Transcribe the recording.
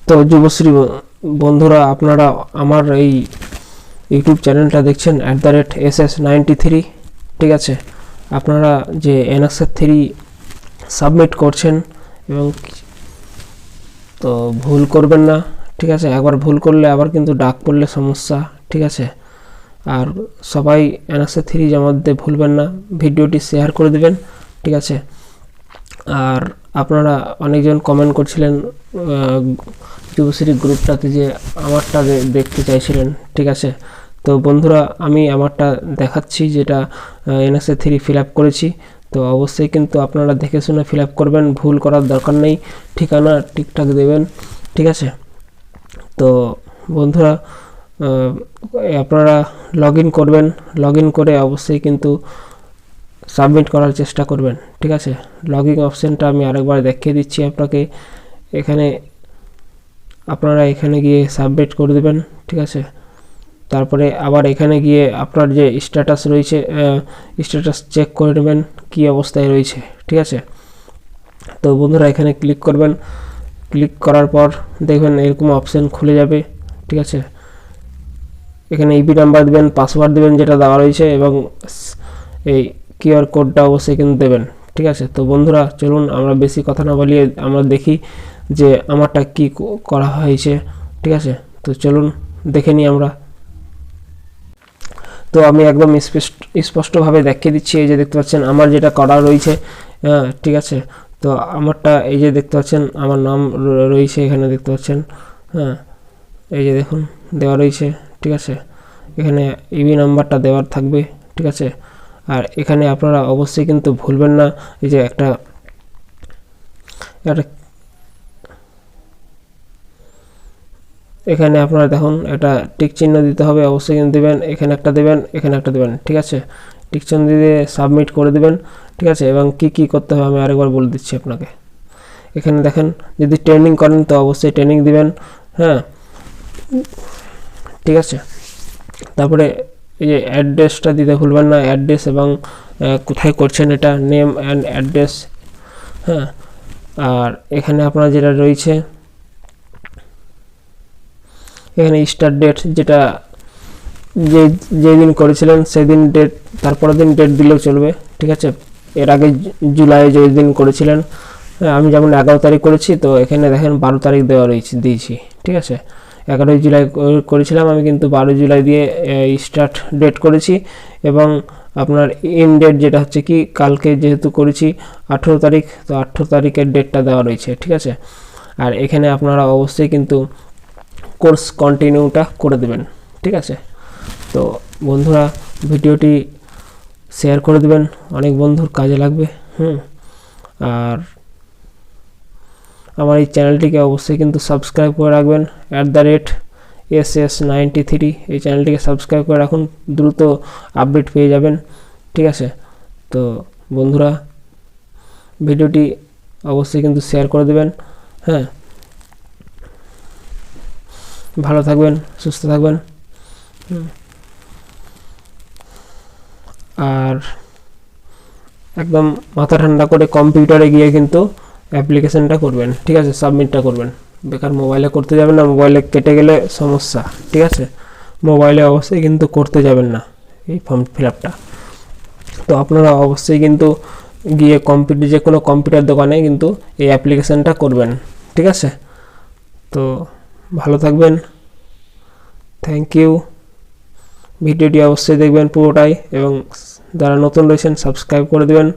তো যুবশ্রী বন্ধুরা, আপনারা আমার এই ইউটিউব চ্যানেলটা দেখছেন @SS93, ঠিক আছে। আপনারা যে NSR3 সাবমিট করছেন এবং তো ভুল করবেন না, ঠিক আছে। একবার ভুল করলে আবার কিন্তু ডাক পড়লে সমস্যা, ঠিক আছে। আর সবাই NSR3 জমা দিতে ভুলবেন না, ভিডিওটি শেয়ার করে দেবেন, ঠিক আছে। আর আপনারা অনেকজন কমেন্ট করছিলেন যুবশ্রী গ্রুপটাতে যে আমারটা দেখতে চাইছিলেন, ঠিক আছে। তো বন্ধুরা, আমি আমারটা দেখাচ্ছি, যেটা NSR3 ফিল আপ করেছি। তো অবশ্যই কিন্তু আপনারা দেখে শুনে ফিল আপ করবেন, ভুল করার দরকার নেই, ঠিকানা ঠিকঠাক দেবেন, ঠিক আছে। তো বন্ধুরা, আপনারা লগ ইন করবেন, লগ ইন করে অবশ্যই কিন্তু সাবমিট করার চেষ্টা করবেন, ঠিক আছে। লগইন অপশানটা আমি আরেকবার দেখিয়ে দিচ্ছি আপনাকে। এখানে আপনারা এখানে গিয়ে সাবমিট করে দেবেন, ঠিক আছে। তারপরে আবার এখানে গিয়ে আপনার যে স্ট্যাটাস রয়েছে, স্ট্যাটাস চেক করে নেবেন কী অবস্থায় রয়েছে, ঠিক আছে। তো বন্ধুরা, এখানে ক্লিক করবেন, ক্লিক করার পর দেখবেন এরকম অপশান খুলে যাবে, ঠিক আছে। এখানে ইপি নাম্বার দেবেন, পাসওয়ার্ড দেবেন যেটা দেওয়া রয়েছে, এবং এই কিউআর কোডটা অবশ্যই কিন্তু দেবেন, ঠিক আছে। তো বন্ধুরা, চলুন আমরা বেশি কথা না বলিয়ে আমরা দেখি যে আমারটা কি করা হয়েছে, ঠিক আছে। তো চলুন দেখে নিই আমরা। তো আমি একদম স্পষ্টভাবে দেখিয়ে দিচ্ছি। এই যে দেখতে পাচ্ছেন আমার যেটা করা রয়েছে, ঠিক আছে। তো আমারটা এই যে দেখতে পাচ্ছেন আমার নাম রয়েছে, এখানে দেখতে পাচ্ছেন, হ্যাঁ, এই যে দেখুন দেওয়া রয়েছে, ঠিক আছে। এখানে ইবি নাম্বারটা দেওয়ার থাকবে, ঠিক আছে। আর এখানে আপনারা অবশ্যই কিন্তু ভুলবেন না, এই যে একটা এখানে আপনারা দেখুন একটা টিক চিহ্ন দিতে হবে, অবশ্যই কিন্তু দেবেন, এখানে একটা দেবেন, এখানে একটা দেবেন, ঠিক আছে। টিক চিহ্ন দিয়ে সাবমিট করে দেবেন, ঠিক আছে। এবং কি করতে হবে আমি আরেকবার বলে দিচ্ছি আপনাকে। এখানে দেখেন, যদি ট্রেনিং করেন তো অবশ্যই ট্রেনিং দিবেন, হ্যাঁ, ঠিক আছে। তারপরে এই যে অ্যাড্রেসটা দিতে ভুলবেন না, অ্যাড্রেস এবং কোথায় করছেন এটা, নেম অ্যান্ড অ্যাড্রেস, হ্যাঁ। আর এখানে আপনার যেটা রয়েছে, এখানে স্টার্ট ডেট, যেটা যেদিন করেছিলেন সেদিন ডেট, তারপরের দিন ডেট দিলেও চলবে, ঠিক আছে। এর আগে জুলাই যেদিন করেছিলেন, আমি যেমন 11 তারিখ করেছি, তো এখানে দেখেন 12 তারিখ দেওয়া দিয়েছি, ঠিক আছে। 11 জুলাই করেছিলাম আমি, কিন্তু 12 জুলাই দিয়ে স্টার্ট ডেট করেছি। এবং আপনার এন্ড ডেট যেটা হচ্ছে কি, কালকে যেহেতু করেছি 18 তারিখ, তো 18 তারিখের ডেটটা দেওয়া রয়েছে, ঠিক আছে। আর এখানে আপনারা অবশ্যই কিন্তু কোর্স কন্টিনিউটা করে দেবেন, ঠিক আছে। তো বন্ধুরা, ভিডিওটি শেয়ার করে দেবেন, অনেক বন্ধুর কাজে লাগবে। আর আমার এই চ্যানেলটিকে অবশ্যই কিন্তু সাবস্ক্রাইব করে রাখবেন, @SS93, এই চ্যানেলটিকে সাবস্ক্রাইব করে রাখুন, দ্রুত আপডেট পেয়ে যাবেন, ঠিক আছে। তো বন্ধুরা, ভিডিওটি অবশ্যই কিন্তু শেয়ার করে দেবেন, হ্যাঁ। ভালো থাকবেন, সুস্থ থাকবেন, আর একদম মাথা ঠান্ডা করে কম্পিউটারে গিয়ে কিন্তু অ্যাপ্লিকেশনটা করবেন, ঠিক আছে, সাবমিটটা করবেন। বেকার মোবাইলে করতে যাবেন না, মোবাইলে কেটে গেলে সমস্যা, ঠিক আছে। মোবাইলে অবশ্যই কিন্তু করতে যাবেন না এই ফর্ম ফিল আপটা। তো আপনারা অবশ্যই কিন্তু গিয়ে যে কোনো কম্পিউটার দোকানে কিন্তু এই অ্যাপ্লিকেশনটা করবেন, ঠিক আছে। তো ভালো থাকবেন, থ্যাংক ইউ। ভিডিওটি অবশ্যই দেখবেন পুরোটাই, এবং যারা নতুন রয়েছেন সাবস্ক্রাইব করে দেবেন।